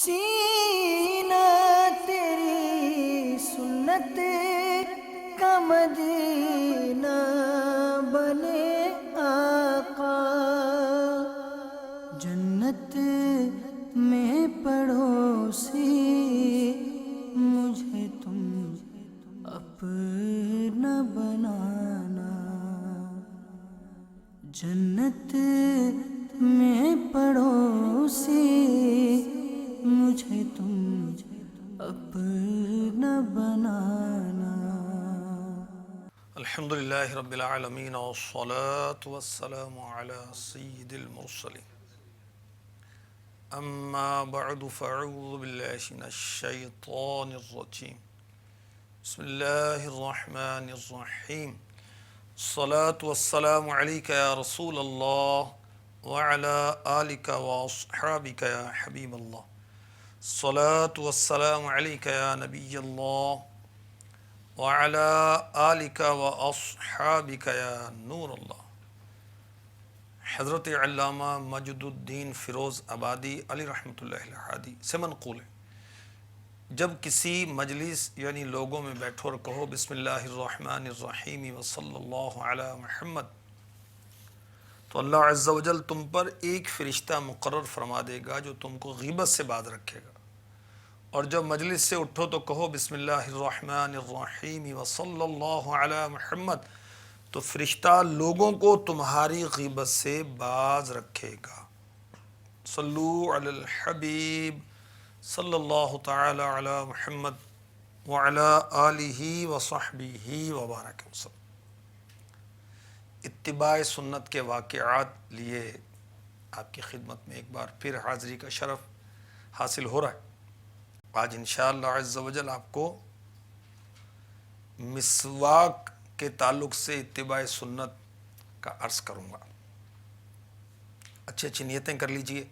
سینہ تیری سنت کا مدینہ بنے آقا، جنت میں پڑوسی مجھے تم اپنا بنانا، جنت میں پڑوسی مجھے تم اپنا بنانا۔ الحمدللہ رب العالمین والصلاة والسلام علی سید المرسلین، اما بعد فاعوذ باللہ من الشیطان الرجیم، بسم اللہ الرحمن الرحیم، الصلاة والسلام علیک یا رسول اللہ وعلی آلک واصحابک یا حبیب اللہ، الصلاة والسلام علیک یا نبی اللہ وعلى آلک واصحابک یا نور اللہ۔ حضرت علامہ مجد الدین فیروز آبادی علی رحمۃ اللہ الحادی سے منقول ہے، جب کسی مجلس یعنی لوگوں میں بیٹھو اور کہو بسم اللہ الرحمن الرحیم وصلی اللہ علی محمد، تو اللہ عز و جل تم پر ایک فرشتہ مقرر فرما دے گا جو تم کو غیبت سے باز رکھے گا، اور جب مجلس سے اٹھو تو کہو بسم اللہ الرحمن الرحیم وصلی اللہ علی محمد، تو فرشتہ لوگوں کو تمہاری غیبت سے باز رکھے گا۔ صلو علی الحبیب صلی اللہ تعالی علی محمد وعلی آلہ وصحبہ وبارک وسلم۔ اتباع سنت کے واقعات لیے آپ کی خدمت میں ایک بار پھر حاضری کا شرف حاصل ہو رہا ہے۔ آج انشاءاللہ عز و جل آپ کو مسواک کے تعلق سے اتباع سنت کا عرض کروں گا۔ اچھی نیتیں کر لیجئے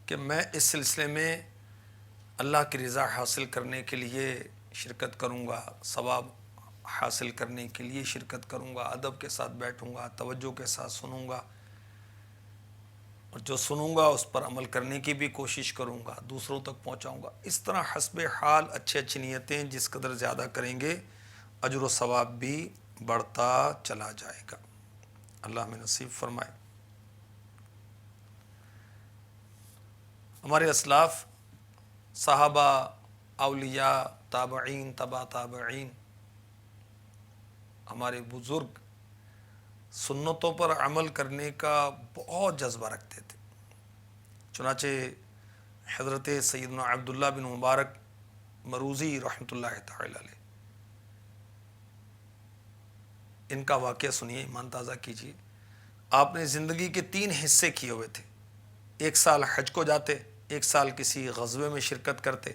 کہ میں اس سلسلے میں اللہ کی رضا حاصل کرنے کے لیے شرکت کروں گا، ثواب حاصل کرنے کے لیے شرکت کروں گا، ادب کے ساتھ بیٹھوں گا، توجہ کے ساتھ سنوں گا، اور جو سنوں گا اس پر عمل کرنے کی بھی کوشش کروں گا، دوسروں تک پہنچاؤں گا۔ اس طرح حسب حال اچھی نیتیں جس قدر زیادہ کریں گے اجر و ثواب بھی بڑھتا چلا جائے گا۔ اللہ ہمیں نصیب فرمائے۔ ہمارے اسلاف، صحابہ، اولیاء، تابعین، تبع تابعین، ہمارے بزرگ سنتوں پر عمل کرنے کا بہت جذبہ رکھتے تھے۔ چنانچہ حضرت سیدنا عبداللہ بن مبارک مروزی رحمۃ اللہ تعالی علیہ، ان کا واقعہ سنیے، ایمان تازہ کیجیے۔ آپ نے زندگی کے 3 حصے کیے ہوئے تھے، 1 سال حج کو جاتے، 1 سال کسی غزوے میں شرکت کرتے،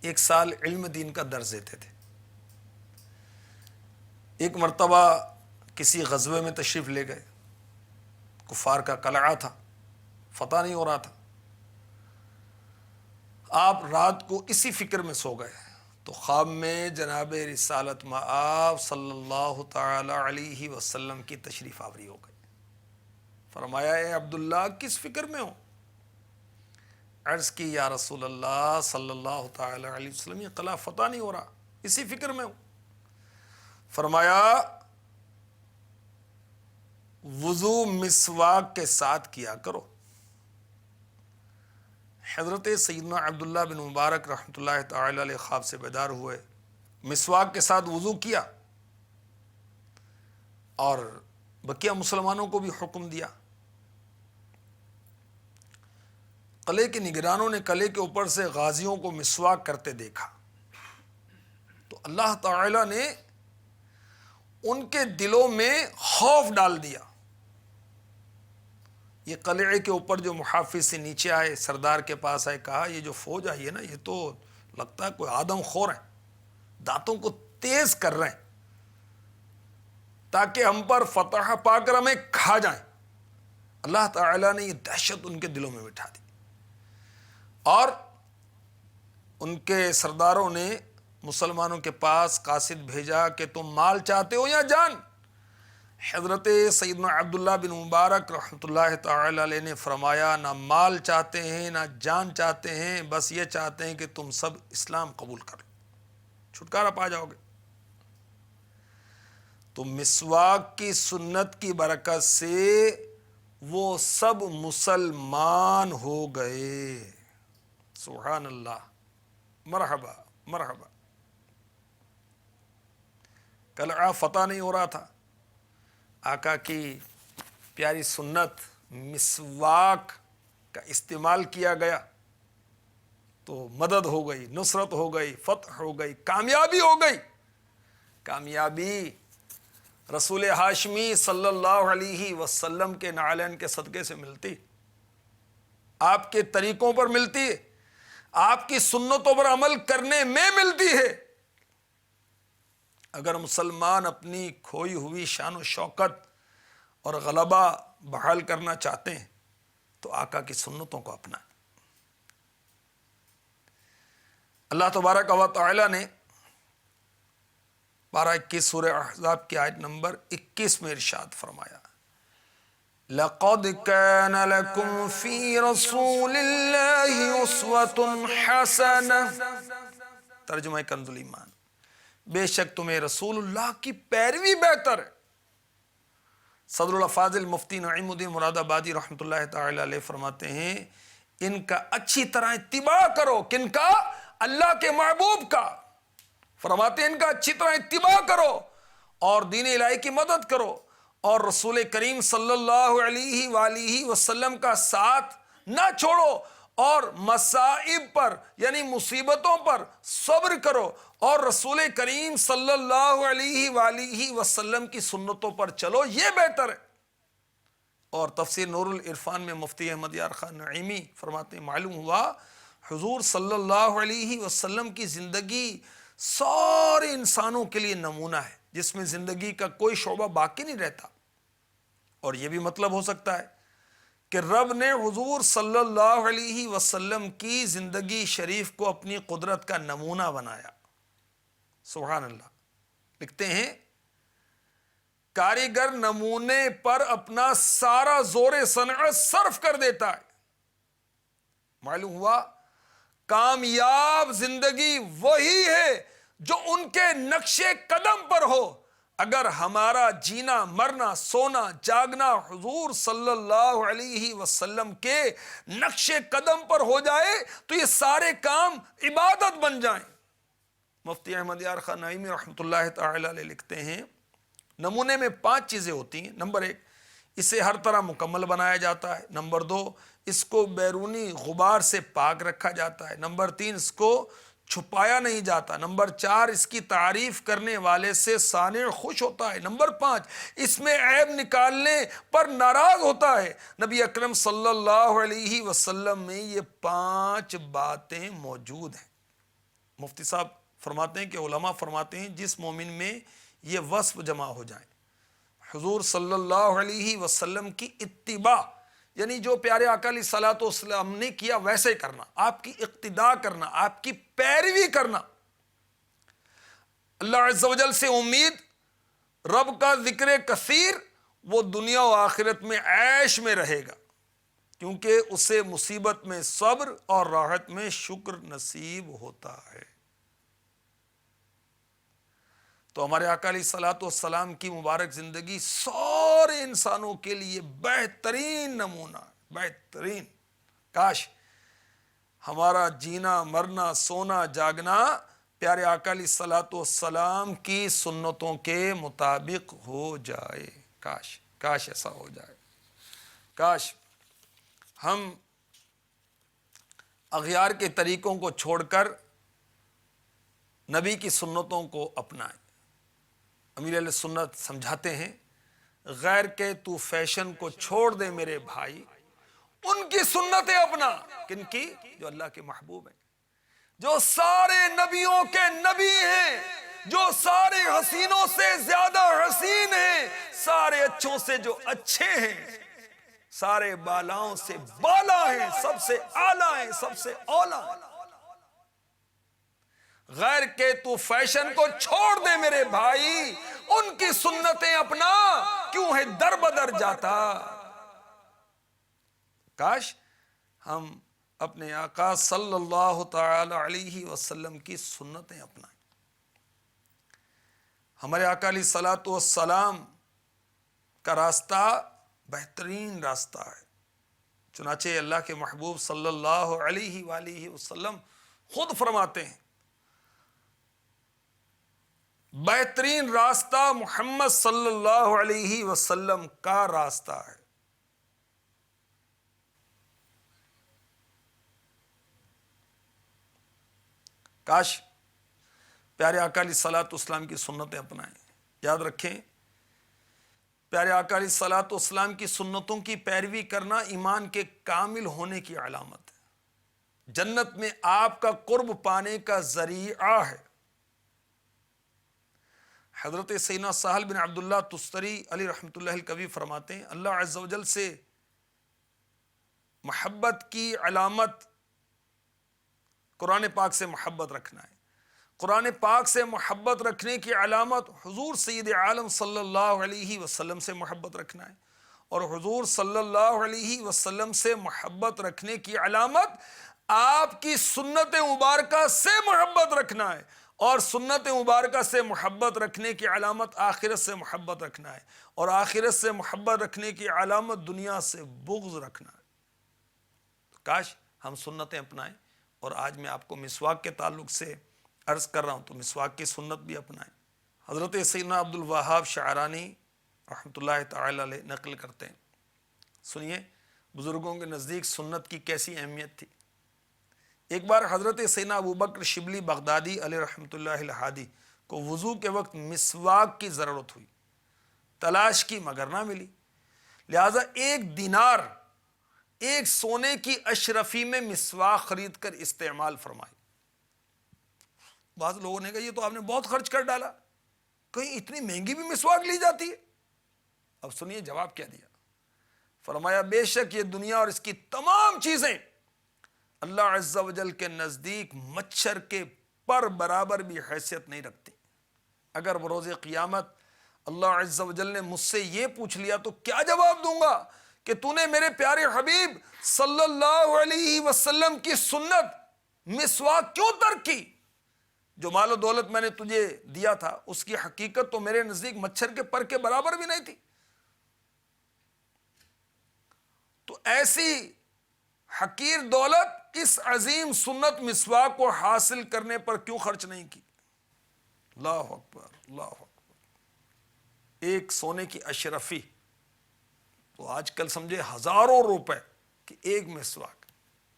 1 سال علم دین کا درس دیتے تھے۔ ایک مرتبہ کسی غزوے میں تشریف لے گئے، کفار کا قلعہ تھا، فتح نہیں ہو رہا تھا، آپ رات کو اسی فکر میں سو گئے تو خواب میں جناب رسالت مآب صلی اللہ تعالی علیہ وسلم کی تشریف آوری ہو گئی۔ فرمایا اے عبداللہ کس فکر میں ہو؟ عرض کی یا رسول اللہ صلی اللہ تعالی علیہ وسلم یہ قلعہ فتح نہیں ہو رہا، اسی فکر میں ہوں۔ فرمایا وضو مسواک کے ساتھ کیا کرو۔ حضرت سیدنا عبداللہ بن مبارک رحمۃ اللہ تعالی علیہ خواب سے بیدار ہوئے، مسواک کے ساتھ وضو کیا، اور بقیہ مسلمانوں کو بھی حکم دیا۔ قلعے کے نگرانوں نے قلعے کے اوپر سے غازیوں کو مسواک کرتے دیکھا تو اللہ تعالی نے ان کے دلوں میں خوف ڈال دیا۔ یہ قلعے کے اوپر جو محافظ سے نیچے آئے، سردار کے پاس آئے، کہا یہ جو فوج آئی ہے نا، یہ تو لگتا ہے کوئی آدم خور ہے، دانتوں کو تیز کر رہے ہیں تاکہ ہم پر فتح پا کر ہمیں کھا جائیں۔ اللہ تعالیٰ نے یہ دہشت ان کے دلوں میں بٹھا دی، اور ان کے سرداروں نے مسلمانوں کے پاس قاصد بھیجا کہ تم مال چاہتے ہو یا جان؟ حضرت سیدنا عبداللہ بن مبارک رحمۃ اللہ تعالی علیہ نے فرمایا نہ مال چاہتے ہیں نہ جان چاہتے ہیں، بس یہ چاہتے ہیں کہ تم سب اسلام قبول کر لو، چھٹکارا پا جاؤ گے۔ تو مسواک کی سنت کی برکت سے وہ سب مسلمان ہو گئے۔ سبحان اللہ، مرحبا مرحبا۔ کل فتح نہیں ہو رہا تھا، آقا کی پیاری سنت مسواک کا استعمال کیا گیا تو مدد ہو گئی، نصرت ہو گئی، فتح ہو گئی، کامیابی ہو گئی۔ کامیابی رسول ہاشمی صلی اللہ علیہ وسلم کے نعلین کے صدقے سے ملتی، آپ کے طریقوں پر ملتی ہے، آپ کی سنتوں پر عمل کرنے میں ملتی ہے۔ اگر مسلمان اپنی کھوئی ہوئی شان و شوکت اور غلبہ بحال کرنا چاہتے ہیں تو آقا کی سنتوں کو اپنائیں۔ اللہ تبارک و تعالی نے پارہ 21 سورہ احزاب کی آیت نمبر 21 میں ارشاد فرمایا، لَقَدْ كَانَ لَكُمْ فِي رَسُولِ اللَّهِ أُسْوَةٌ حَسَنَةٌ، ترجمہ کنز الایمان، بے شک تمہیں رسول اللہ کی پیروی بہتر ہے۔ صدر الافاضل مفتی نعیم الدین مراد آبادی رحمۃ اللہ تعالی علیہ فرماتے ہیں ان کا اچھی طرح اتباع کرو۔ کن کا؟ اللہ کے محبوب کا۔ فرماتے ہیں ان کا اچھی طرح اتباع کرو اور دین الہی کی مدد کرو اور رسول کریم صلی اللہ علیہ وآلہ وسلم کا ساتھ نہ چھوڑو اور مصائب پر یعنی مصیبتوں پر صبر کرو اور رسول کریم صلی اللہ علیہ وآلہ وسلم کی سنتوں پر چلو، یہ بہتر ہے۔ اور تفسیر نور العرفان میں مفتی احمد یار خان نعیمی فرماتے ہیں معلوم ہوا حضور صلی اللہ علیہ وسلم کی زندگی سارے انسانوں کے لیے نمونہ ہے جس میں زندگی کا کوئی شعبہ باقی نہیں رہتا۔ اور یہ بھی مطلب ہو سکتا ہے کہ رب نے حضور صلی اللہ علیہ وسلم کی زندگی شریف کو اپنی قدرت کا نمونہ بنایا۔ سبحان اللہ۔ لکھتے ہیں کاریگر نمونے پر اپنا سارا زور صنعت صرف کر دیتا ہے۔ معلوم ہوا کامیاب زندگی وہی ہے جو ان کے نقش قدم پر ہو۔ اگر ہمارا جینا مرنا سونا جاگنا حضور صلی اللہ علیہ وسلم کے نقش قدم پر ہو جائے تو یہ سارے کام عبادت بن جائیں۔ مفتی احمد یار خان نعیمی رحمۃ اللہ تعالی علیہ لکھتے ہیں نمونے میں 5 چیزیں ہوتی ہیں۔ نمبر 1، اسے ہر طرح مکمل بنایا جاتا ہے۔ نمبر 2، اس کو بیرونی غبار سے پاک رکھا جاتا ہے۔ نمبر 3، اس کو چھپایا نہیں جاتا۔ نمبر 4، اس کی تعریف کرنے والے سے صانع خوش ہوتا ہے۔ نمبر 5، اس میں عیب نکالنے پر ناراض ہوتا ہے۔ نبی اکرم صلی اللہ علیہ وسلم میں یہ 5 باتیں موجود ہیں۔ مفتی صاحب فرماتے ہیں کہ علماء فرماتے ہیں جس مومن میں یہ وصف جمع ہو جائیں، حضور صلی اللہ علیہ وسلم کی اتباع یعنی جو پیارے آقا علیہ الصلوۃ والسلام نے کیا ویسے کرنا، آپ کی اقتداء کرنا، آپ کی پیروی کرنا، اللہ عز و جل سے امید، رب کا ذکر کثیر، وہ دنیا و آخرت میں عیش میں رہے گا کیونکہ اسے مصیبت میں صبر اور راحت میں شکر نصیب ہوتا ہے۔ تو ہمارے آقا علیہ الصلوۃ والسلام کی مبارک زندگی سارے انسانوں کے لیے بہترین نمونہ، بہترین۔ کاش ہمارا جینا مرنا سونا جاگنا پیارے آقا علیہ الصلوۃ والسلام کی سنتوں کے مطابق ہو جائے۔ کاش ایسا ہو جائے۔ کاش ہم اغیار کے طریقوں کو چھوڑ کر نبی کی سنتوں کو اپنائیں۔ امیر اہل سنت سمجھاتے ہیں غیر کے تو فیشن کو چھوڑ دے میرے بھائی، ان کی سنتیں اپنا۔ کن کی؟ جو اللہ کے محبوب ہیں، جو سارے نبیوں کے نبی ہیں، جو سارے حسینوں سے زیادہ حسین ہیں، سارے اچھوں سے جو اچھے ہیں، سارے بالاؤں سے بالا ہیں، سب سے اعلیٰ ہیں، سب سے اولیٰ ہیں۔ غیر کے تو فیشن کو چھوڑ دے میرے بھائی، ان کی سنتیں اپنا کیوں ہے در بدر جاتا. کاش ہم اپنے آقا صلی اللہ تعالی علیہ وسلم کی سنتیں اپنائیں. ہمارے آقا علیہ الصلوۃ والسلام کا راستہ بہترین راستہ ہے. چنانچہ اللہ کے محبوب صلی اللہ علیہ وآلہ وسلم خود فرماتے ہیں بہترین راستہ محمد صلی اللہ علیہ وسلم کا راستہ ہے. کاش پیارے آقا علیہ الصلوۃ والسلام کی سنتیں اپنائیں. یاد رکھیں پیارے آقا علیہ الصلوۃ والسلام کی سنتوں کی پیروی کرنا ایمان کے کامل ہونے کی علامت ہے. جنت میں آپ کا قرب پانے کا ذریعہ ہے. حضرت سیدنا سہل بن عبداللہ تستری علی رحمۃ اللہ الکوی فرماتے ہیں اللہ عز و جل سے محبت کی علامت قرآن پاک سے محبت رکھنا ہے. قرآن پاک سے محبت رکھنے کی علامت حضور سید عالم صلی اللہ علیہ وسلم سے محبت رکھنا ہے. اور حضور صلی اللہ علیہ وسلم سے محبت رکھنے کی علامت آپ کی سنت مبارکہ سے محبت رکھنا ہے. اور سنت مبارکہ سے محبت رکھنے کی علامت آخرت سے محبت رکھنا ہے. اور آخرت سے محبت رکھنے کی علامت دنیا سے بغض رکھنا ہے. کاش ہم سنتیں اپنائیں. اور آج میں آپ کو مسواک کے تعلق سے عرض کر رہا ہوں تو مسواک کی سنت بھی اپنائیں. حضرت سیدنا عبد الوہاب شعرانی رحمۃ اللہ تعالی علیہ نقل کرتے ہیں. سنیے بزرگوں کے نزدیک سنت کی کیسی اہمیت تھی. ایک بار حضرت سیدنا ابو بکر شبلی بغدادی علیہ رحمۃ اللہ الہادی کو وضو کے وقت مسواک کی ضرورت ہوئی. تلاش کی مگر نہ ملی. لہذا 1 دینار ایک سونے کی اشرفی میں مسواک خرید کر استعمال فرمائی. بعض لوگوں نے کہا یہ تو آپ نے بہت خرچ کر ڈالا, کہیں اتنی مہنگی بھی مسواک لی جاتی ہے. اب سنیے جواب کیا دیا. فرمایا بے شک یہ دنیا اور اس کی تمام چیزیں اللہ عز و جل کے نزدیک مچھر کے پر برابر بھی حیثیت نہیں رکھتی. اگر بروز قیامت اللہ عز و جل نے مجھ سے یہ پوچھ لیا تو کیا جواب دوں گا کہ تو نے میرے پیارے حبیب صلی اللہ علیہ وسلم کی سنت مسواک کیوں ترک کی؟ جو مال و دولت میں نے تجھے دیا تھا اس کی حقیقت تو میرے نزدیک مچھر کے پر کے برابر بھی نہیں تھی. تو ایسی حقیر دولت اس عظیم سنت مسواک کو حاصل کرنے پر کیوں خرچ نہیں کی؟ اللہ اکبر اللہ اکبر. 1 سونے کی اشرفی تو آج کل سمجھے ہزاروں روپے کہ 1 مسواک.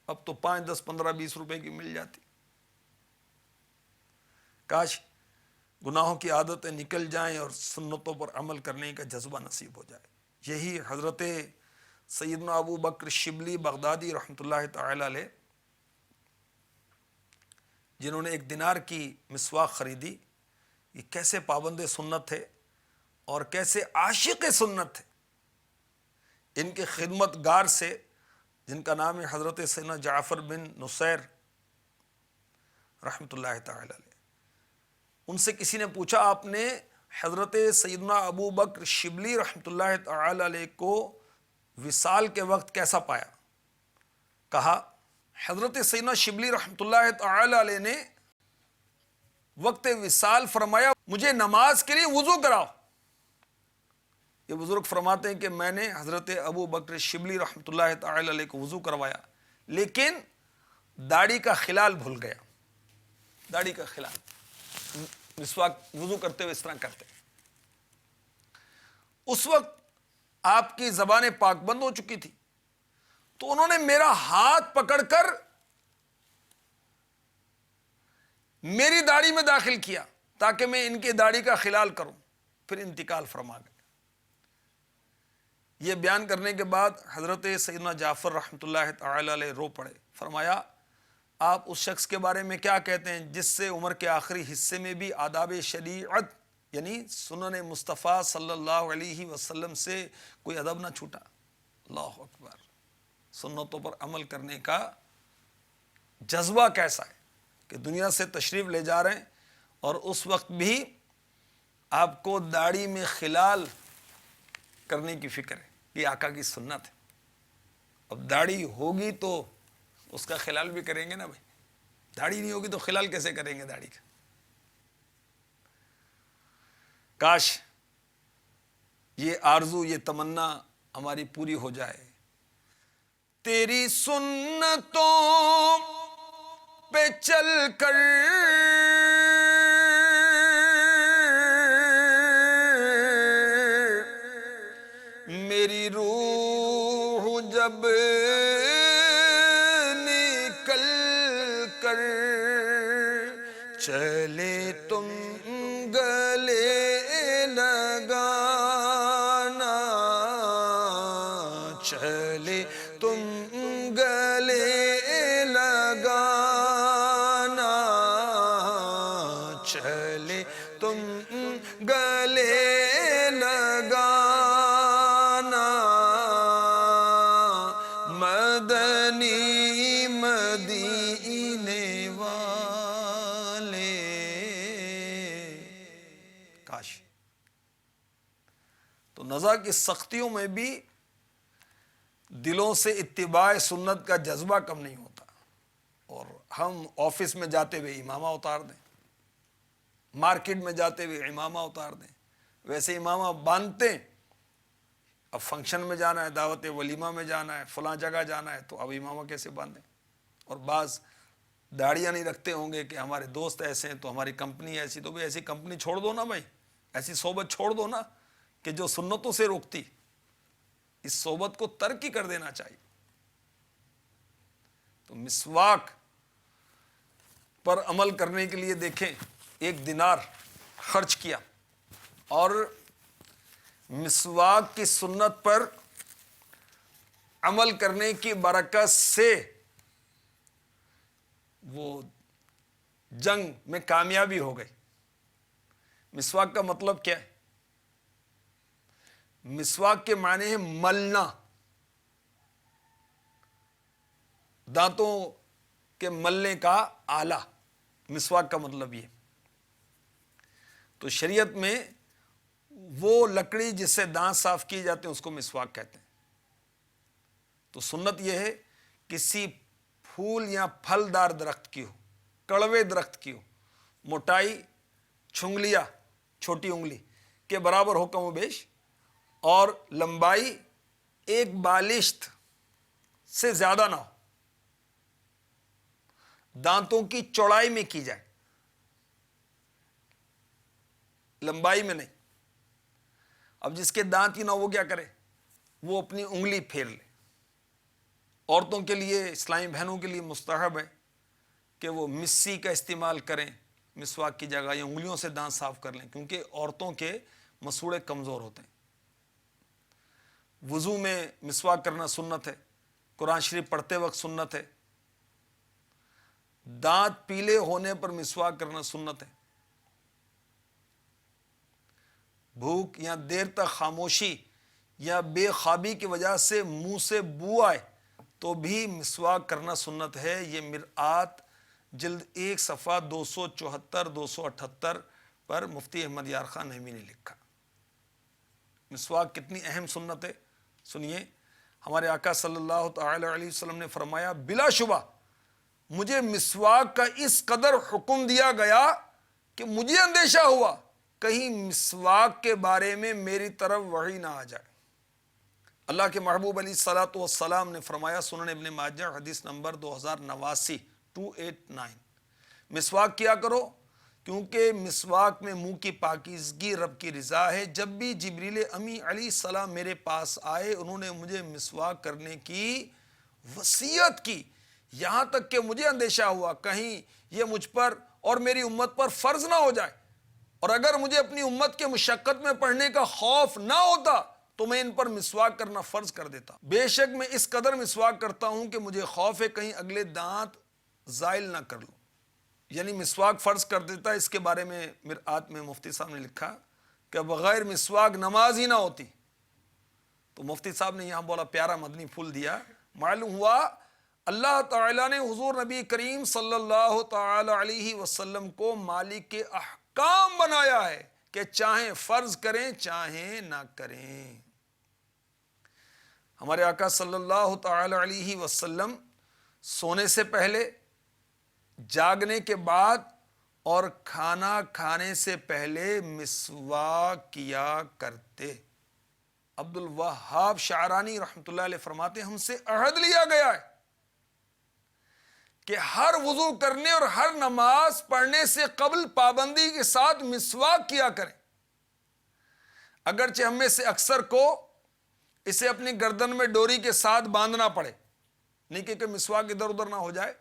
اب تو 5, 10, 15, 20 روپے کی مل جاتی. کاش گناہوں کی عادتیں نکل جائیں اور سنتوں پر عمل کرنے کا جذبہ نصیب ہو جائے. یہی حضرت سیدنا ابو بکر شبلی بغدادی رحمۃ اللہ تعالی علیہ جنہوں نے 1 دینار کی مسواک خریدی, یہ کیسے پابند سنت تھے اور کیسے عاشق سنت تھے. ان کے خدمت گار سے جن کا نام ہے حضرت سیدنا جعفر بن نصیر رحمۃ اللہ تعالی علیہ, ان سے کسی نے پوچھا آپ نے حضرت سیدنا ابو بکر شبلی رحمۃ اللہ تعالی علیہ کو وصال کے وقت کیسا پایا؟ کہا حضرت سیدنا شبلی رحمۃ اللہ تعالی علیہ نے وقت وصال فرمایا مجھے نماز کے لیے وضو کراؤ. یہ بزرگ فرماتے ہیں کہ میں نے حضرت ابو بکر شبلی رحمۃ اللہ تعالی علیہ کو وضو کروایا لیکن داڑھی کا خلال بھول گیا. داڑھی کا خلال, مسواک وضو کرتے ہوئے اس طرح کرتے. اس وقت آپ کی زبان پاک بند ہو چکی تھی تو انہوں نے میرا ہاتھ پکڑ کر میری داڑھی میں داخل کیا تاکہ میں ان کی داڑھی کا خلال کروں, پھر انتقال فرما گئے. یہ بیان کرنے کے بعد حضرت سیدنا جعفر رحمۃ اللہ تعالی علیہ رو پڑے. فرمایا آپ اس شخص کے بارے میں کیا کہتے ہیں جس سے عمر کے آخری حصے میں بھی آداب شریعت یعنی سنن مصطفیٰ صلی اللہ علیہ وسلم سے کوئی ادب نہ چھوٹا. اللہ اکبر. سنتوں پر عمل کرنے کا جذبہ کیسا ہے کہ دنیا سے تشریف لے جا رہے ہیں اور اس وقت بھی آپ کو داڑھی میں خلال کرنے کی فکر ہے، یہ آقا کی سنت ہے۔ اب داڑھی ہوگی تو اس کا خلال بھی کریں گے نا بھائی، داڑھی نہیں ہوگی تو خلال کیسے کریں گے داڑھی کا؟ کاش یہ آرزو، یہ تمنا ہماری پوری ہو جائے۔ تیری سنتوں پہ چل کر میری روح جب نکل کر چلے تم گلے لگانا، چلے تم گلے لگانا، چلے تم گلے لگانا، مدنی مدینے والے۔ کاش تو نزا کی سختیوں میں بھی دلوں سے اتباع سنت کا جذبہ کم نہیں ہوتا، اور ہم آفس میں جاتے ہوئے امامہ اتار دیں، مارکیٹ میں جاتے ہوئے امامہ اتار دیں، ویسے امامہ باندھتے ہیں، اب فنکشن میں جانا ہے، دعوت ولیمہ میں جانا ہے، فلاں جگہ جانا ہے، تو اب امامہ کیسے باندھیں؟ اور بعض داڑیاں نہیں رکھتے ہوں گے کہ ہمارے دوست ایسے ہیں تو ہماری کمپنی ایسی، تو بھی ایسی کمپنی چھوڑ دو نا بھائی، ایسی صحبت چھوڑ دو نا کہ جو سنتوں سے روکتی، اس صحبت کو ترک ہی کر دینا چاہیے۔ تو مسواک پر عمل کرنے کے لیے دیکھیں، 1 دینار خرچ کیا، اور مسواک کی سنت پر عمل کرنے کی برکت سے وہ جنگ میں کامیابی ہو گئی۔ مسواک کا مطلب کیا ہے؟ مسواک کے معنی ہے ملنا، دانتوں کے ملنے کا آلہ، مسواک کا مطلب یہ۔ تو شریعت میں وہ لکڑی جس سے دانت صاف کیے جاتے ہیں اس کو مسواک کہتے ہیں۔ تو سنت یہ ہے کسی پھول یا پھلدار درخت کی ہو، کڑوے درخت کی ہو، موٹائی چھنگلیا چھوٹی انگلی کے برابر ہو کم و بیش، اور لمبائی 1 بالشت سے زیادہ نہ ہو، دانتوں کی چوڑائی میں کی جائے، لمبائی میں نہیں۔ اب جس کے دانت ہی نہ وہ کیا کرے؟ وہ اپنی انگلی پھیر لے۔ عورتوں کے لیے، اسلامی بہنوں کے لیے مستحب ہے کہ وہ مسی کا استعمال کریں مسواک کی جگہ، یا انگلیوں سے دانت صاف کر لیں، کیونکہ عورتوں کے مسوڑے کمزور ہوتے ہیں۔ وضو میں مسواک کرنا سنت ہے، قرآن شریف پڑھتے وقت سنت ہے، دانت پیلے ہونے پر مسواک کرنا سنت ہے، بھوک یا دیر تک خاموشی یا بے خوابی کی وجہ سے منہ سے بو آئے تو بھی مسواک کرنا سنت ہے۔ یہ مرآت جلد 1 صفحہ 274 278 پر مفتی احمد یار خان نعیمی نے لکھا۔ مسواک کتنی اہم سنت ہے سنیے۔ ہمارے آقا صلی اللہ تعالی علیہ وسلم نے فرمایا، بلا شبہ مجھے مسواک کا اس قدر حکم دیا گیا کہ مجھے اندیشہ ہوا کہیں مسواک کے بارے میں میری طرف وحی نہ آ جائے۔ اللہ کے محبوب علیہ الصلوۃ والسلام نے فرمایا، سنن ابن ماجہ حدیث نمبر 2089 289، مسواک کیا کرو کیونکہ مسواک میں منہ کی پاکیزگی رب کی رضا ہے۔ جب بھی جبریل امی علیہ السلام میرے پاس آئے، انہوں نے مجھے مسواک کرنے کی وصیت کی، یہاں تک کہ مجھے اندیشہ ہوا کہیں یہ مجھ پر اور میری امت پر فرض نہ ہو جائے، اور اگر مجھے اپنی امت کے مشقت میں پڑھنے کا خوف نہ ہوتا تو میں ان پر مسواک کرنا فرض کر دیتا۔ بے شک میں اس قدر مسواک کرتا ہوں کہ مجھے خوف ہے کہیں اگلے دانت زائل نہ کر لوں، یعنی مسواک فرض کر دیتا۔ اس کے بارے میں مرآت میں مفتی صاحب نے لکھا کہ بغیر مسواک نماز ہی نہ ہوتی۔ تو مفتی صاحب نے یہاں بولا پیارا مدنی پھول دیا، معلوم ہوا اللہ تعالیٰ نے حضور نبی کریم صلی اللہ تعالی علیہ وسلم کو مالک کے احکام بنایا ہے کہ چاہیں فرض کریں چاہیں نہ کریں۔ ہمارے آقا صلی اللہ تعالی علیہ وسلم سونے سے پہلے، جاگنے کے بعد اور کھانا کھانے سے پہلے مسواک کیا کرتے۔ عبد الوہاب شعرانی رحمۃ اللہ علیہ فرماتے ہیں ہم سے عہد لیا گیا ہے کہ ہر وضو کرنے اور ہر نماز پڑھنے سے قبل پابندی کے ساتھ مسواک کیا کریں۔ اگرچہ ہم میں سے اکثر کو اسے اپنی گردن میں ڈوری کے ساتھ باندھنا پڑے، نہیں کہ مسواک ادھر ادھر نہ ہو جائے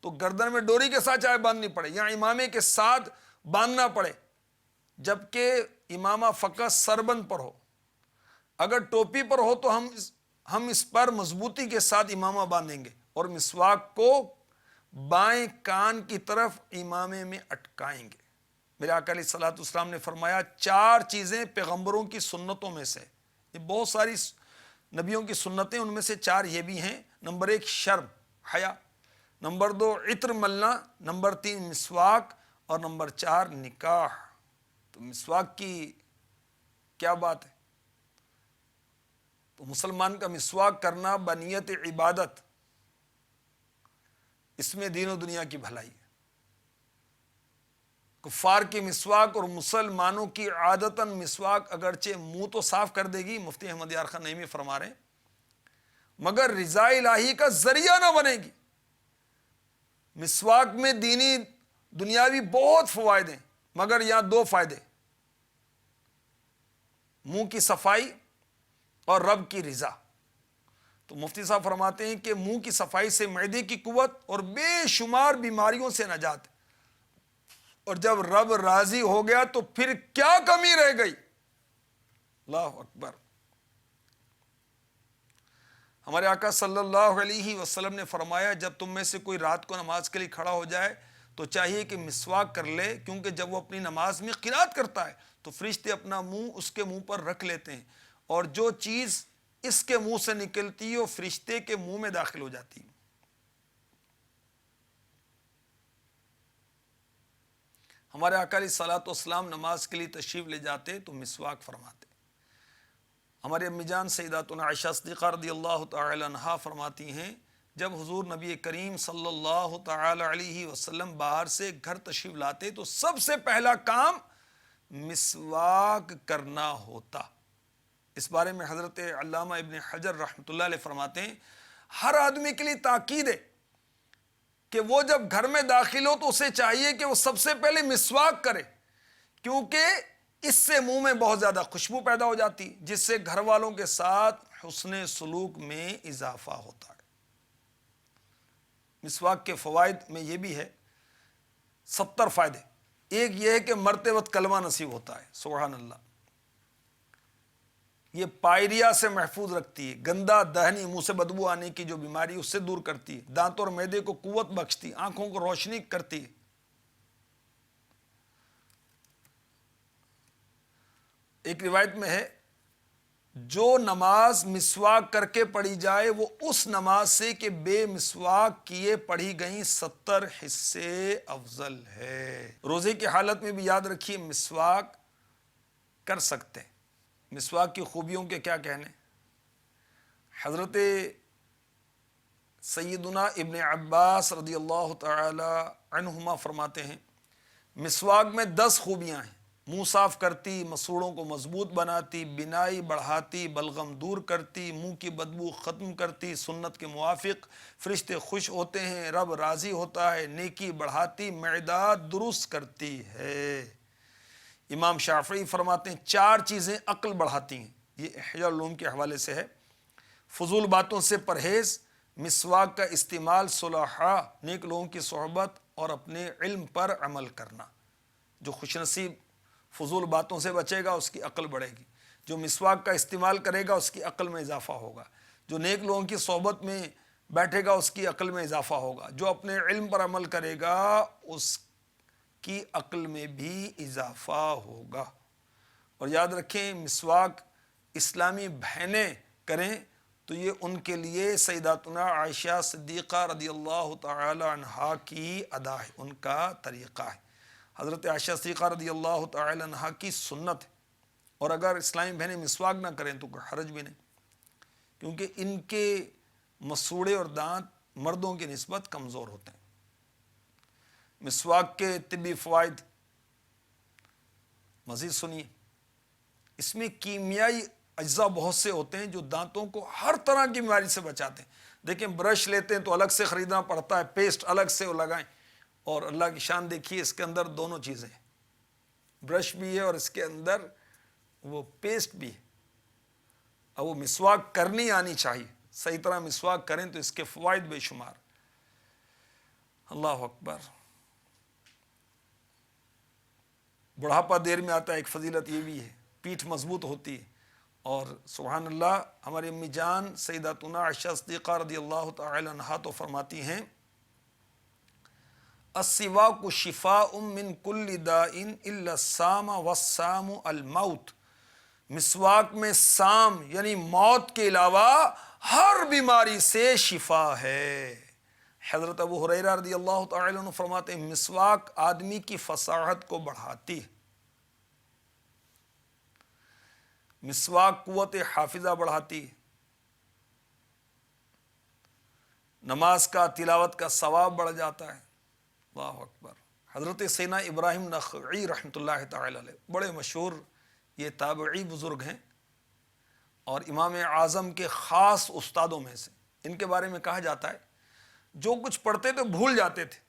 تو گردن میں ڈوری کے ساتھ چاہے باندھنی پڑے یا امامے کے ساتھ باندھنا پڑے، جبکہ امامہ فقط سربند پر ہو۔ اگر ٹوپی پر ہو تو ہم اس پر مضبوطی کے ساتھ امامہ باندھیں گے اور مسواک کو بائیں کان کی طرف امامے میں اٹکائیں گے۔ میرے آقا علیہ الصلوۃ والسلام نے فرمایا 4 چیزیں پیغمبروں کی سنتوں میں سے، یہ بہت ساری نبیوں کی سنتیں، ان میں سے 4 یہ بھی ہیں۔ نمبر 1 شرم، حیا، نمبر 2 عطر ملنا، نمبر 3 مسواک، اور نمبر 4 نکاح۔ تو مسواک کی کیا بات ہے؟ تو مسلمان کا مسواک کرنا بنیت عبادت، اس میں دین و دنیا کی بھلائی ہے۔ کفار کی مسواک اور مسلمانوں کی عادتاً مسواک اگرچہ منہ تو صاف کر دے گی، مفتی احمد یار خان نعیمی فرما رہے ہیں، مگر رضا الہی کا ذریعہ نہ بنے گی۔ مسواک میں دینی دنیاوی بہت فوائد ہیں، مگر یہاں 2 فائدے، منہ کی صفائی اور رب کی رضا۔ تو مفتی صاحب فرماتے ہیں کہ منہ کی صفائی سے معدے کی قوت اور بے شمار بیماریوں سے نجات ہے، اور جب رب راضی ہو گیا تو پھر کیا کمی رہ گئی؟ اللہ اکبر۔ ہمارے آقا صلی اللہ علیہ وسلم نے فرمایا جب تم میں سے کوئی رات کو نماز کے لیے کھڑا ہو جائے تو چاہیے کہ مسواک کر لے، کیونکہ جب وہ اپنی نماز میں قرات کرتا ہے تو فرشتے اپنا منہ اس کے منہ پر رکھ لیتے ہیں، اور جو چیز اس کے منہ سے نکلتی ہے وہ فرشتے کے منہ میں داخل ہو جاتی ہے۔ ہمارے آقا علیہ الصلوۃ والسلام نماز کے لیے تشریف لے جاتے تو مسواک فرماتے۔ ہماری امی جان سیداتنا عائشہ صدیقہ رضی اللہ تعالی عنہا فرماتی ہیں جب حضور نبی کریم صلی اللہ تعالی علیہ وسلم باہر سے گھر تشریف لاتے تو سب سے پہلا کام مسواک کرنا ہوتا۔ اس بارے میں حضرت علامہ ابن حجر رحمۃ اللہ علیہ فرماتے ہیں ہر آدمی کے لیے تاکید ہے کہ وہ جب گھر میں داخل ہو تو اسے چاہیے کہ وہ سب سے پہلے مسواک کرے، کیونکہ اس سے منہ میں بہت زیادہ خوشبو پیدا ہو جاتی، جس سے گھر والوں کے ساتھ حسن سلوک میں اضافہ ہوتا ہے۔ مسواک کے فوائد میں یہ بھی ہے 70 فائدے۔ ایک یہ ہے کہ مرتے وقت کلمہ نصیب ہوتا ہے، سبحان اللہ۔ یہ پائریا سے محفوظ رکھتی ہے، گندا دہنی منہ سے بدبو آنے کی جو بیماری اس سے دور کرتی ہے، دانتوں اور معدے کو قوت بخشتی، آنکھوں کو روشنی کرتی ہے۔ ایک روایت میں ہے جو نماز مسواک کر کے پڑھی جائے وہ اس نماز سے کہ بے مسواک کیے پڑھی گئیں 70 حصے افضل ہے۔ روزے کی حالت میں بھی یاد رکھیے مسواک کر سکتے ہیں۔ مسواک کی خوبیوں کے کیا کہنے؟ حضرت سیدنا ابن عباس رضی اللہ تعالی عنہما فرماتے ہیں مسواک میں 10 خوبیاں ہیں، منہ صاف کرتی، مسوڑوں کو مضبوط بناتی، بینائی بڑھاتی، بلغم دور کرتی، منہ کی بدبو ختم کرتی، سنت کے موافق، فرشتے خوش ہوتے ہیں، رب راضی ہوتا ہے، نیکی بڑھاتی، معدہ درست کرتی ہے۔ امام شافعی فرماتے ہیں 4 چیزیں عقل بڑھاتی ہیں، یہ احیاء العلوم کے حوالے سے ہے۔ فضول باتوں سے پرہیز، مسواک کا استعمال، صلحاء نیک لوگوں کی صحبت اور اپنے علم پر عمل کرنا۔ جو خوش نصیب فضول باتوں سے بچے گا اس کی عقل بڑھے گی، جو مسواک کا استعمال کرے گا اس کی عقل میں اضافہ ہوگا، جو نیک لوگوں کی صحبت میں بیٹھے گا اس کی عقل میں اضافہ ہوگا، جو اپنے علم پر عمل کرے گا اس کی عقل میں بھی اضافہ ہوگا۔ اور یاد رکھیں مسواک اسلامی بہنیں کریں تو یہ ان کے لیے سیداتنا عائشہ صدیقہ رضی اللہ تعالی عنہا کی ادا ہے، ان کا طریقہ ہے۔ حضرت عائشہ صدیقہ رضی اللہ تعالی عنہ کی سنت ہے، اور اگر اسلامی بہنیں مسواک نہ کریں تو کوئی حرج بھی نہیں، کیونکہ ان کے مسوڑے اور دانت مردوں کی نسبت کمزور ہوتے ہیں۔ مسواک کے طبی فوائد مزید سنیے۔ اس میں کیمیائی اجزاء بہت سے ہوتے ہیں جو دانتوں کو ہر طرح کی بیماری سے بچاتے ہیں۔ دیکھیں برش لیتے ہیں تو الگ سے خریدنا پڑتا ہے، پیسٹ الگ سے وہ لگائیں، اور اللہ کی شان دیکھیے اس کے اندر دونوں چیزیں ہیں، برش بھی ہے اور اس کے اندر وہ پیسٹ بھی ہے۔ اب وہ مسواک کرنی آنی چاہیے، صحیح طرح مسواک کریں تو اس کے فوائد بے شمار۔ اللہ اکبر۔ بڑھاپا دیر میں آتا ہے، ایک فضیلت یہ بھی ہے، پیٹھ مضبوط ہوتی ہے، اور سبحان اللہ ہماری امی جان سیداتنا عائشہ صدیقہ رضی اللہ تعالی عنہا تو فرماتی ہیں السواک شفاء من کل داء الا السام والسام الموت۔ مسواک میں سام یعنی موت کے علاوہ ہر بیماری سے شفا ہے۔ حضرت ابو ہریرہ رضی اللہ تعالی عنہ فرماتے ہیں مسواک آدمی کی فصاحت کو بڑھاتی ہے، مسواک قوت حافظہ بڑھاتی ہے، نماز کا تلاوت کا ثواب بڑھ جاتا ہے۔ اللہ اکبر۔ حضرت سیدنا ابراہیم نخعی رحمۃ اللہ تعالی علیہ بڑے مشہور یہ تابعی بزرگ ہیں، اور امام اعظم کے خاص استادوں میں سے۔ ان کے بارے میں کہا جاتا ہے جو کچھ پڑھتے تھے بھول جاتے تھے۔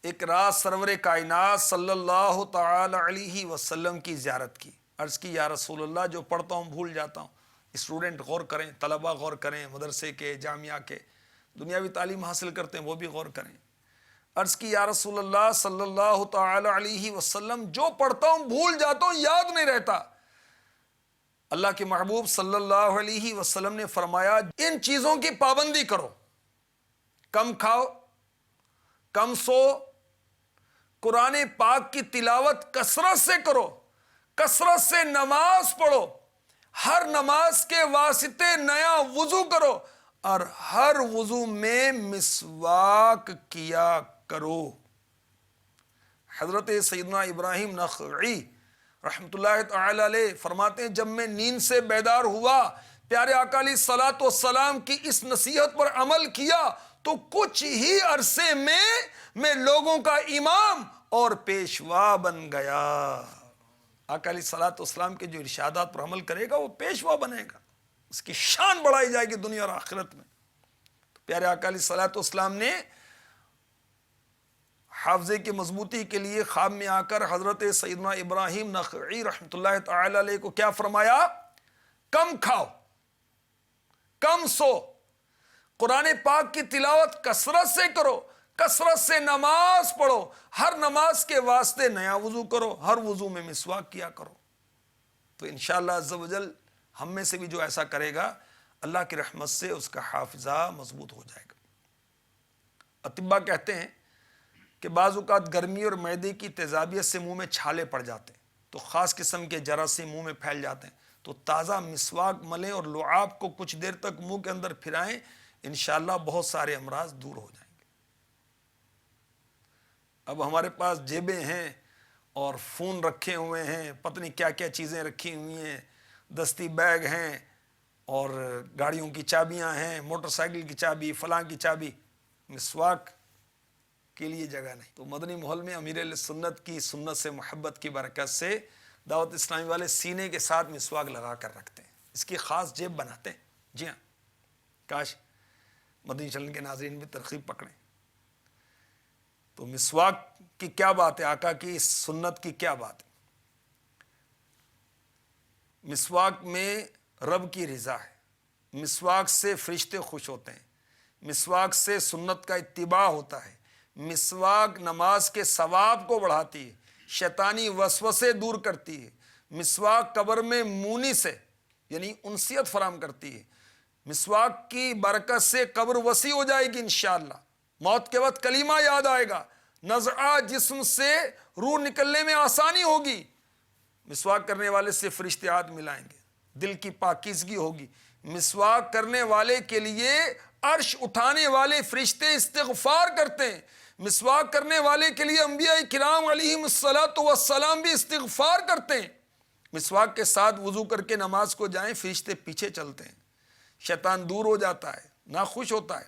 ایک رات سرور کائنات صلی اللہ تعالی علیہ وسلم کی زیارت کی، عرض کی یا رسول اللہ جو پڑھتا ہوں بھول جاتا ہوں۔ اسٹوڈنٹ غور کریں، طلبہ غور کریں، مدرسے کے جامعہ کے دنیاوی تعلیم حاصل کرتے ہیں وہ بھی غور کریں۔ عرض کی یا رسول اللہ صلی اللہ تعالی علیہ وسلم جو پڑھتا ہوں بھول جاتا ہوں، یاد نہیں رہتا۔ اللہ کے محبوب صلی اللہ علیہ وسلم نے فرمایا ان چیزوں کی پابندی کرو، کم کھاؤ، کم سو، قرآن پاک کی تلاوت کثرت سے کرو، کثرت سے نماز پڑھو، ہر نماز کے واسطے نیا وضو کرو، اور ہر وضو میں مسواک کیا کرو۔ حضرت سیدنا ابراہیم نخعی رحمۃ اللہ تعالی علیہ فرماتے ہیں جب میں نیند سے بیدار ہوا، پیارے آقا علیہ الصلوۃ والسلام کی اس نصیحت پر عمل کیا تو کچھ ہی عرصے میں لوگوں کا امام اور پیشوا بن گیا۔ آقا علیہ الصلوۃ والسلام کے جو ارشادات پر عمل کرے گا وہ پیشوا بنے گا، اس کی شان بڑھائی جائے گی دنیا اور آخرت میں۔ تو پیارے آقا علیہ الصلوۃ والسلام نے حافظے کی مضبوطی کے لیے خواب میں آ کر حضرت سیدنا ابراہیم نخعی رحمۃ اللہ تعالی علیہ کو کیا فرمایا؟ کم کھاؤ، کم سو، قرآن پاک کی تلاوت کثرت سے کرو، کثرت سے نماز پڑھو، ہر نماز کے واسطے نیا وضو کرو، ہر وضو میں مسواک کیا کرو۔ تو انشاءاللہ عز و جل ہم میں سے بھی جو ایسا کرے گا اللہ کی رحمت سے اس کا حافظہ مضبوط ہو جائے گا۔ اطباء کہتے ہیں کہ بعض اوقات گرمی اور معدے کی تیزابیت سے منہ میں چھالے پڑ جاتے ہیں تو خاص قسم کے جراثیم منہ میں پھیل جاتے ہیں، تو تازہ مسواک ملیں اور لعاب کو کچھ دیر تک منہ کے اندر پھرائیں، انشاءاللہ بہت سارے امراض دور ہو جائیں گے۔ اب ہمارے پاس جیبیں ہیں اور فون رکھے ہوئے ہیں، پتہ نہیں کیا کیا چیزیں رکھی ہوئی ہیں، دستی بیگ ہیں اور گاڑیوں کی چابیاں ہیں، موٹر سائیکل کی چابی، فلاں کی چابی، مسواک کے لیے جگہ نہیں۔ تو مدنی محل میں امیر اہل سنت کی سنت سے محبت کی برکت سے دعوت اسلامی والے سینے کے ساتھ مسواک لگا کر رکھتے ہیں، اس کی خاص جیب بناتے ہیں۔ جی ہاں، کاش مدنی چینل کے ناظرین بھی ترغیب پکڑیں۔ تو مسواک کی کیا بات ہے، آقا کی اس سنت کی کیا بات ہے؟ مسواک میں رب کی رضا ہے، مسواک سے فرشتے خوش ہوتے ہیں، مسواک سے سنت کا اتباع ہوتا ہے، مسواک نماز کے ثواب کو بڑھاتی ہے، شیطانی وسوسے دور کرتی ہے، مسواک قبر میں مونی سے یعنی انسیت فراہم کرتی ہے، مسواک کی برکت سے قبر وسیع ہو جائے گی انشاءاللہ، موت کے وقت کلمہ یاد آئے گا، نزعہ جسم سے روح نکلنے میں آسانی ہوگی، مسواک کرنے والے سے فرشتے ہاتھ ملائیں گے، دل کی پاکیزگی ہوگی، مسواک کرنے والے کے لیے عرش اٹھانے والے فرشتے استغفار کرتے ہیں، مسواک کرنے والے کے لیے انبیاء کرام علیہم الصلاۃ والسلام بھی استغفار کرتے ہیں۔ مسواک کے ساتھ وضو کر کے نماز کو جائیں، فرشتے پیچھے چلتے ہیں، شیطان دور ہو جاتا ہے، ناخوش ہوتا ہے۔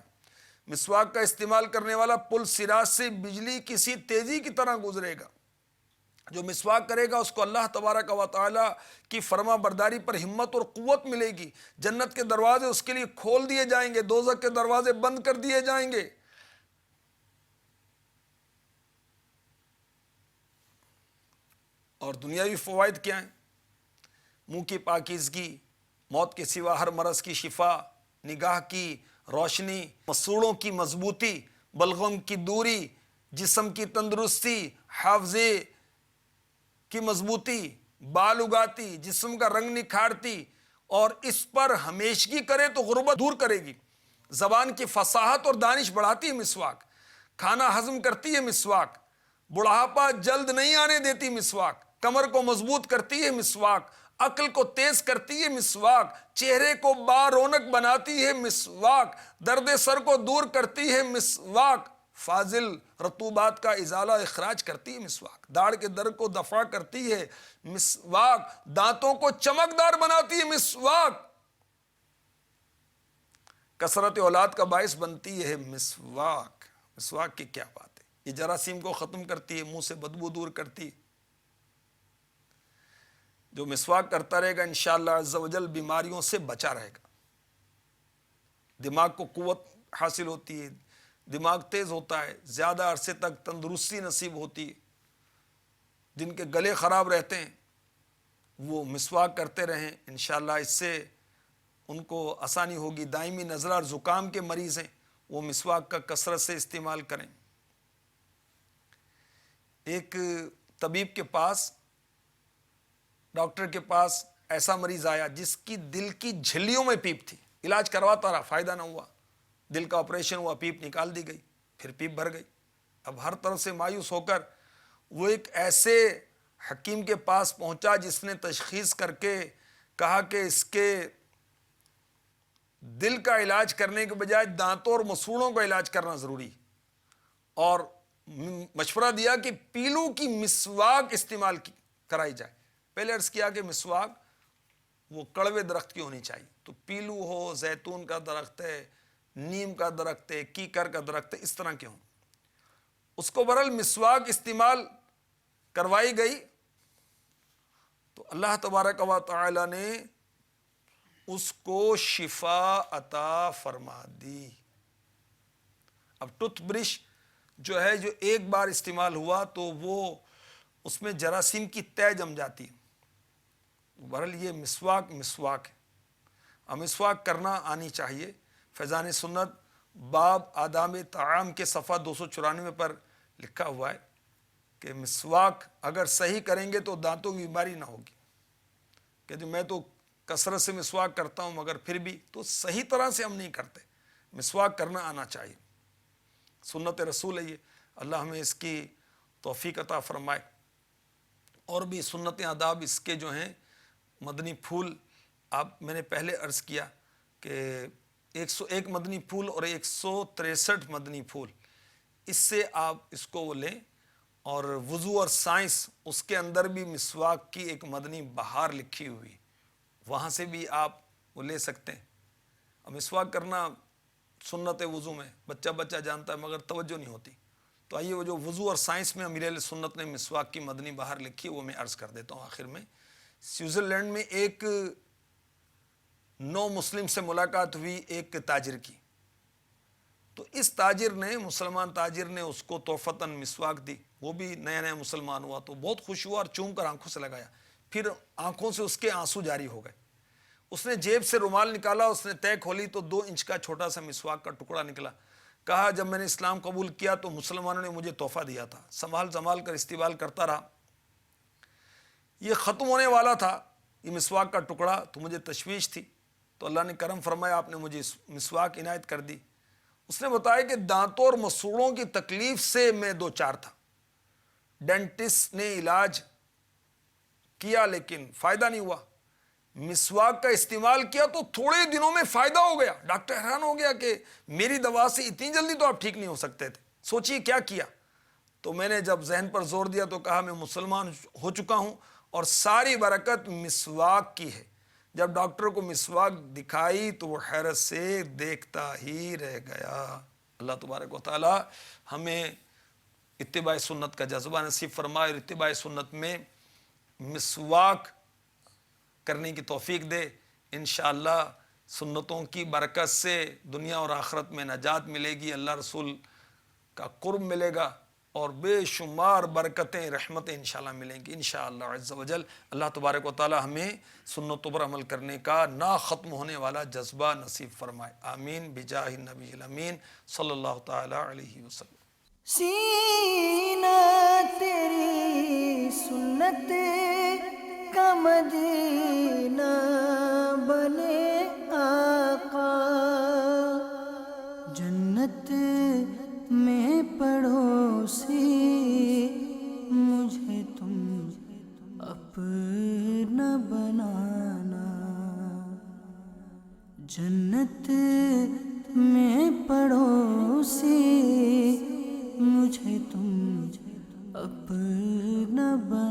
مسواک کا استعمال کرنے والا پل صراط سے بجلی کسی تیزی کی طرح گزرے گا۔ جو مسواک کرے گا اس کو اللہ تبارک و تعالی کی فرما برداری پر ہمت اور قوت ملے گی۔ جنت کے دروازے اس کے لیے کھول دیے جائیں گے، دوزخ کے دروازے بند کر دیے جائیں گے۔ اور دنیاوی فوائد کیا ہیں؟ منہ کی پاکیزگی، موت کے سوا ہر مرض کی شفا، نگاہ کی روشنی، مسوڑوں کی مضبوطی، بلغم کی دوری، جسم کی تندرستی، حافظے کی مضبوطی، بال اگاتی، جسم کا رنگ نکھارتی، اور اس پر ہمیشگی کرے تو غربت دور کرے گی۔ زبان کی فصاحت اور دانش بڑھاتی ہے مسواک، کھانا ہضم کرتی ہے مسواک، بڑھاپا جلد نہیں آنے دیتی مسواک، کمر کو مضبوط کرتی ہے مسواک، عقل کو تیز کرتی ہے مسواک، چہرے کو بارونق بناتی ہے مسواک، درد سر کو دور کرتی ہے مسواک، فاضل رطوبات کا ازالہ اخراج کرتی ہے مسواک، داڑھ کے درد کو دفع کرتی ہے مسواک، دانتوں کو چمکدار بناتی ہے مسواک، کثرت اولاد کا باعث بنتی ہے مسواک۔ مسواک کی کیا بات ہے، یہ جراثیم کو ختم کرتی ہے، منہ سے بدبو دور کرتی ہے۔ جو مسواک کرتا رہے گا انشاءاللہ عز و جل بیماریوں سے بچا رہے گا، دماغ کو قوت حاصل ہوتی ہے، دماغ تیز ہوتا ہے، زیادہ عرصے تک تندرستی نصیب ہوتی ہے۔ جن کے گلے خراب رہتے ہیں وہ مسواک کرتے رہیں، انشاءاللہ اس سے ان کو آسانی ہوگی۔ دائمی نزلہ اور زکام کے مریض ہیں وہ مسواک کا کثرت سے استعمال کریں۔ ایک طبیب کے پاس، ڈاکٹر کے پاس ایسا مریض آیا جس کی دل کی جھلیوں میں پیپ تھی، علاج کرواتا رہا، فائدہ نہ ہوا، دل کا آپریشن ہوا، پیپ نکال دی گئی، پھر پیپ بھر گئی۔ اب ہر طرف سے مایوس ہو کر وہ ایک ایسے حکیم کے پاس پہنچا جس نے تشخیص کر کے کہا کہ اس کے دل کا علاج کرنے کے بجائے دانتوں اور مسوڑوں کا علاج کرنا ضروری، اور مشورہ دیا کہ پیلو کی مسواک استعمال کرائی جائے۔ پہلے عرض کیا کہ مسواک وہ کڑوے درخت کی ہونی چاہیے، تو پیلو ہو، زیتون کا درخت ہے، نیم کا درخت ہے، کیکر کا درخت ہے، اس طرح کے ہوں۔ اس کو برحال مسواک استعمال کروائی گئی تو اللہ تبارک و تعالی نے اس کو شفا عطا فرما دی۔ اب ٹوتھ برش جو ہے، جو ایک بار استعمال ہوا تو وہ اس میں جراثیم کی تہ جم جاتی ہے۔ بہرحال یہ مسواک ہے، اب مسواک کرنا آنی چاہیے۔ فیضان سنت باب آداب طعام کے صفحہ 294 پر لکھا ہوا ہے کہ مسواک اگر صحیح کریں گے تو دانتوں کی بیماری نہ ہوگی۔ کہ میں تو کثرت سے مسواک کرتا ہوں مگر پھر بھی، تو صحیح طرح سے ہم نہیں کرتے، مسواک کرنا آنا چاہیے، سنت رسول ہے یہ، اللہ ہمیں اس کی توفیق عطا فرمائے۔ اور بھی سنت آداب اس کے جو ہیں، مدنی پھول، میں نے پہلے عرض کیا کہ 101 مدنی پھول اور 163 مدنی پھول، اس سے آپ اس کو وہ لیں، اور وضو اور سائنس، اس کے اندر بھی مسواک کی ایک مدنی بہار لکھی ہوئی، وہاں سے بھی آپ وہ لے سکتے ہیں۔ اب مسواک کرنا سنت وضو میں بچہ جانتا ہے مگر توجہ نہیں ہوتی، تو آئیے وہ جو وضو اور سائنس میں امیر اہل سنت نے مسواک کی مدنی بہار لکھی ہے وہ میں عرض کر دیتا ہوں آخر میں۔ سوئٹزرلینڈ میں ایک نو مسلم سے ملاقات ہوئی ایک تاجر کی، تو اس تاجر نے، مسلمان تاجر نے اس کو تحفتاً مسواک دی، وہ بھی نیا نیا مسلمان ہوا تو بہت خوش ہوا اور چوم کر آنکھوں سے لگایا، پھر آنکھوں سے اس کے آنسو جاری ہو گئے۔ اس نے جیب سے رومال نکالا، اس نے تہ کھولی تو 2 انچ کا چھوٹا سا مسواک کا ٹکڑا نکلا۔ کہا جب میں نے اسلام قبول کیا تو مسلمانوں نے مجھے تحفہ دیا تھا، سنبھال کر استعمال کرتا رہا، یہ ختم ہونے والا تھا یہ مسواک کا ٹکڑا، تو مجھے تشویش تھی، تو اللہ نے کرم فرمایا، آپ نے مجھے مسواک عنایت کر دی۔ اس نے بتایا کہ دانتوں اور مسوڑوں کی تکلیف سے میں 2-4 تھا، ڈینٹسٹ نے علاج کیا لیکن فائدہ نہیں ہوا، مسواک کا استعمال کیا تو تھوڑے دنوں میں فائدہ ہو گیا۔ ڈاکٹر حیران ہو گیا کہ میری دوا سے اتنی جلدی تو آپ ٹھیک نہیں ہو سکتے تھے، سوچیے کیا کیا. تو میں نے جب ذہن پر زور دیا تو کہا میں مسلمان ہو چکا ہوں اور ساری برکت مسواک کی ہے. جب ڈاکٹر کو مسواک دکھائی تو وہ حیرت سے دیکھتا ہی رہ گیا. اللہ تبارک و تعالی ہمیں اتباع سنت کا جذبہ نصیب فرمائے اور اتباع سنت میں مسواک کرنے کی توفیق دے. انشاءاللہ سنتوں کی برکت سے دنیا اور آخرت میں نجات ملے گی، اللہ رسول کا قرب ملے گا اور بے شمار برکتیں رحمتیں انشاءاللہ ملیں گی انشاءاللہ عز و جل. اللہ تبارک و تعالی ہمیں سنتوں پر عمل کرنے کا نہ ختم ہونے والا جذبہ نصیب فرمائے. آمین بجاہ النبی الامین صلی اللہ تعالی علیہ وسلم. سینہ تیری سنت کا مدینہ بنے آقا، جنت میں پڑوسی مجھے تم اپنا بنانا. جنت میں پڑوسی مجھے تم اپنا بنانا.